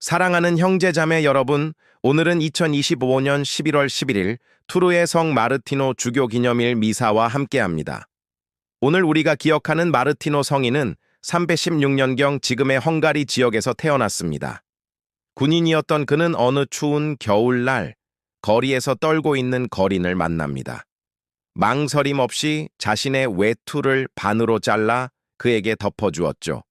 사랑하는 형제자매 여러분, 오늘은 2025년 11월 11일 투르의 성 마르티노 주교 기념일 미사와 함께합니다. 오늘 우리가 기억하는 마르티노 성인은 316년경 지금의 헝가리 지역에서 태어났습니다. 군인이었던 그는 어느 추운 겨울날 거리에서 떨고 있는 거린을 만납니다. 망설임 없이 자신의 외투를 반으로 잘라 그에게 덮어주었죠.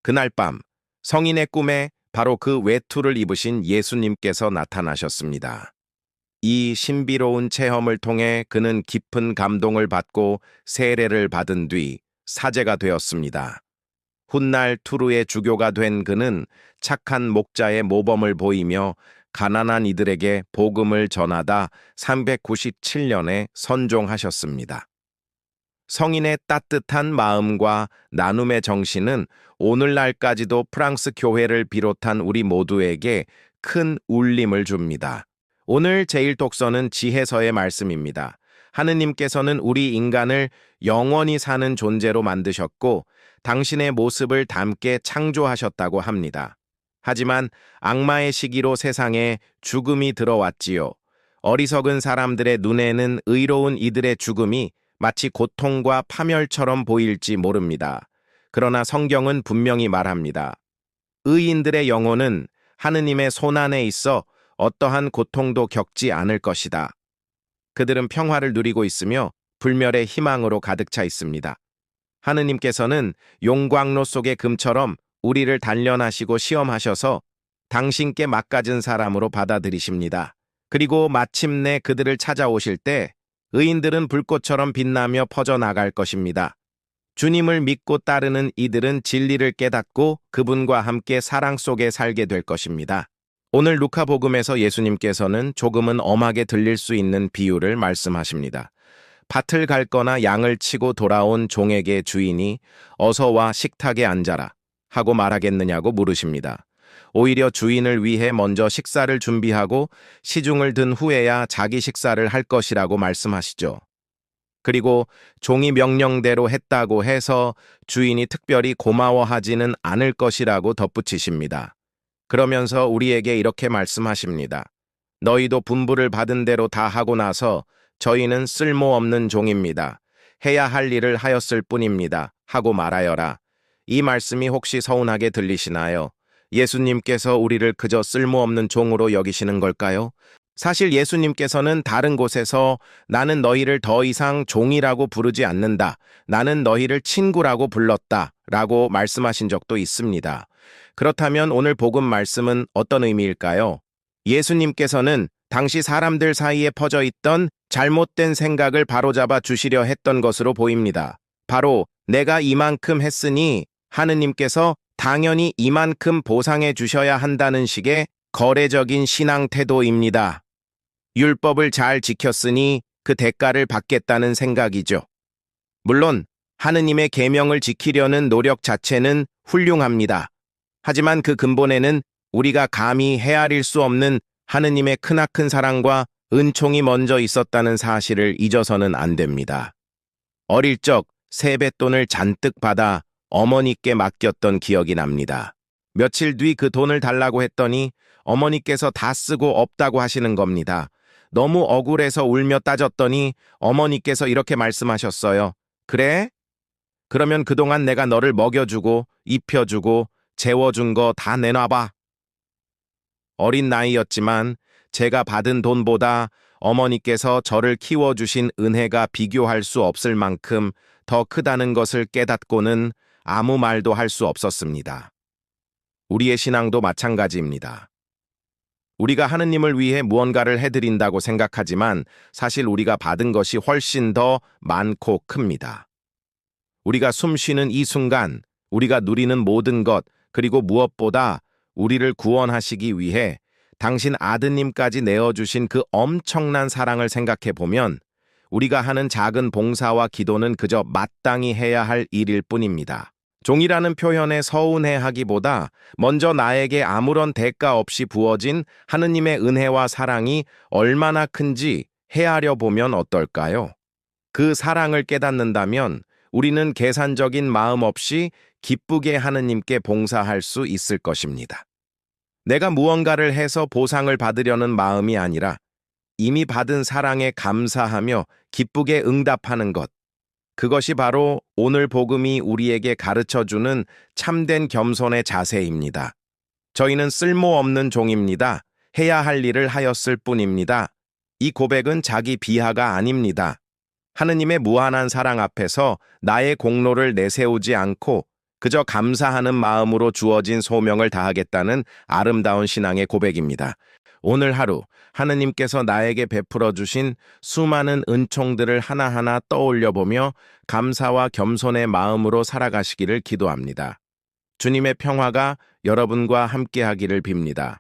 그날 밤 성인의 꿈에 바로 그 외투를 입으신 예수님께서 나타나셨습니다. 이 신비로운 체험을 통해 그는 깊은 감동을 받고 세례를 받은 뒤 사제가 되었습니다. 훗날 투르의 주교가 된 그는 착한 목자의 모범을 보이며 가난한 이들에게 복음을 전하다 397년에 선종하셨습니다. 성인의 따뜻한 마음과 나눔의 정신은 오늘날까지도 프랑스 교회를 비롯한 우리 모두에게 큰 울림을 줍니다. 오늘 제1독서는 지혜서의 말씀입니다. 하느님께서는 우리 인간을 영원히 사는 존재로 만드셨고 당신의 모습을 닮게 창조하셨다고 합니다. 하지만 악마의 시기로 세상에 죽음이 들어왔지요. 어리석은 사람들의 눈에는 의로운 이들의 죽음이 마치 고통과 파멸처럼 보일지 모릅니다. 그러나 성경은 분명히 말합니다. 의인들의 영혼은 하느님의 손안에 있어 어떠한 고통도 겪지 않을 것이다. 그들은 평화를 누리고 있으며 불멸의 희망으로 가득 차 있습니다. 하느님께서는 용광로 속의 금처럼 우리를 단련하시고 시험하셔서 당신께 막가진 사람으로 받아들이십니다. 그리고 마침내 그들을 찾아오실 때 의인들은 불꽃처럼 빛나며 퍼져나갈 것입니다. 주님을 믿고 따르는 이들은 진리를 깨닫고 그분과 함께 사랑 속에 살게 될 것입니다. 오늘 루카복음에서 예수님께서는 조금은 엄하게 들릴 수 있는 비유를 말씀하십니다. 밭을 갈거나 양을 치고 돌아온 종에게 주인이 어서 와 식탁에 앉아라 하고 말하겠느냐고 물으십니다. 오히려 주인을 위해 먼저 식사를 준비하고 시중을 든 후에야 자기 식사를 할 것이라고 말씀하시죠. 그리고 종이 명령대로 했다고 해서 주인이 특별히 고마워하지는 않을 것이라고 덧붙이십니다. 그러면서 우리에게 이렇게 말씀하십니다. 너희도 분부를 받은 대로 다 하고 나서 저희는 쓸모없는 종입니다. 해야 할 일을 하였을 뿐입니다. 하고 말하여라. 이 말씀이 혹시 서운하게 들리시나요? 예수님께서 우리를 그저 쓸모없는 종으로 여기시는 걸까요? 사실 예수님께서는 다른 곳에서 나는 너희를 더 이상 종이라고 부르지 않는다. 나는 너희를 친구라고 불렀다. 라고 말씀하신 적도 있습니다. 그렇다면 오늘 복음 말씀은 어떤 의미일까요? 예수님께서는 당시 사람들 사이에 퍼져 있던 잘못된 생각을 바로잡아 주시려 했던 것으로 보입니다. 바로 내가 이만큼 했으니 하느님께서 당연히 이만큼 보상해 주셔야 한다는 식의 거래적인 신앙 태도입니다. 율법을 잘 지켰으니 그 대가를 받겠다는 생각이죠. 물론 하느님의 계명을 지키려는 노력 자체는 훌륭합니다. 하지만 그 근본에는 우리가 감히 헤아릴 수 없는 하느님의 크나큰 사랑과 은총이 먼저 있었다는 사실을 잊어서는 안 됩니다. 어릴 적 세뱃돈을 잔뜩 받아 어머니께 맡겼던 기억이 납니다. 며칠 뒤 그 돈을 달라고 했더니 어머니께서 다 쓰고 없다고 하시는 겁니다. 너무 억울해서 울며 따졌더니 어머니께서 이렇게 말씀하셨어요. 그래? 그러면 그동안 내가 너를 먹여주고 입혀주고 재워준 거 다 내놔봐. 어린 나이였지만 제가 받은 돈보다 어머니께서 저를 키워주신 은혜가 비교할 수 없을 만큼 더 크다는 것을 깨닫고는 아무 말도 할 수 없었습니다. 우리의 신앙도 마찬가지입니다. 우리가 하느님을 위해 무언가를 해드린다고 생각하지만 사실 우리가 받은 것이 훨씬 더 많고 큽니다. 우리가 숨 쉬는 이 순간, 우리가 누리는 모든 것, 그리고 무엇보다 우리를 구원하시기 위해 당신 아드님까지 내어주신 그 엄청난 사랑을 생각해 보면 우리가 하는 작은 봉사와 기도는 그저 마땅히 해야 할 일일 뿐입니다. 종이라는 표현에 서운해하기보다 먼저 나에게 아무런 대가 없이 부어진 하느님의 은혜와 사랑이 얼마나 큰지 헤아려 보면 어떨까요? 그 사랑을 깨닫는다면 우리는 계산적인 마음 없이 기쁘게 하느님께 봉사할 수 있을 것입니다. 내가 무언가를 해서 보상을 받으려는 마음이 아니라 이미 받은 사랑에 감사하며 기쁘게 응답하는 것. 그것이 바로 오늘 복음이 우리에게 가르쳐주는 참된 겸손의 자세입니다. 저희는 쓸모없는 종입니다. 해야 할 일을 하였을 뿐입니다. 이 고백은 자기 비하가 아닙니다. 하느님의 무한한 사랑 앞에서 나의 공로를 내세우지 않고 그저 감사하는 마음으로 주어진 소명을 다하겠다는 아름다운 신앙의 고백입니다. 오늘 하루 하느님께서 나에게 베풀어 주신 수많은 은총들을 하나하나 떠올려 보며 감사와 겸손의 마음으로 살아가시기를 기도합니다. 주님의 평화가 여러분과 함께하기를 빕니다.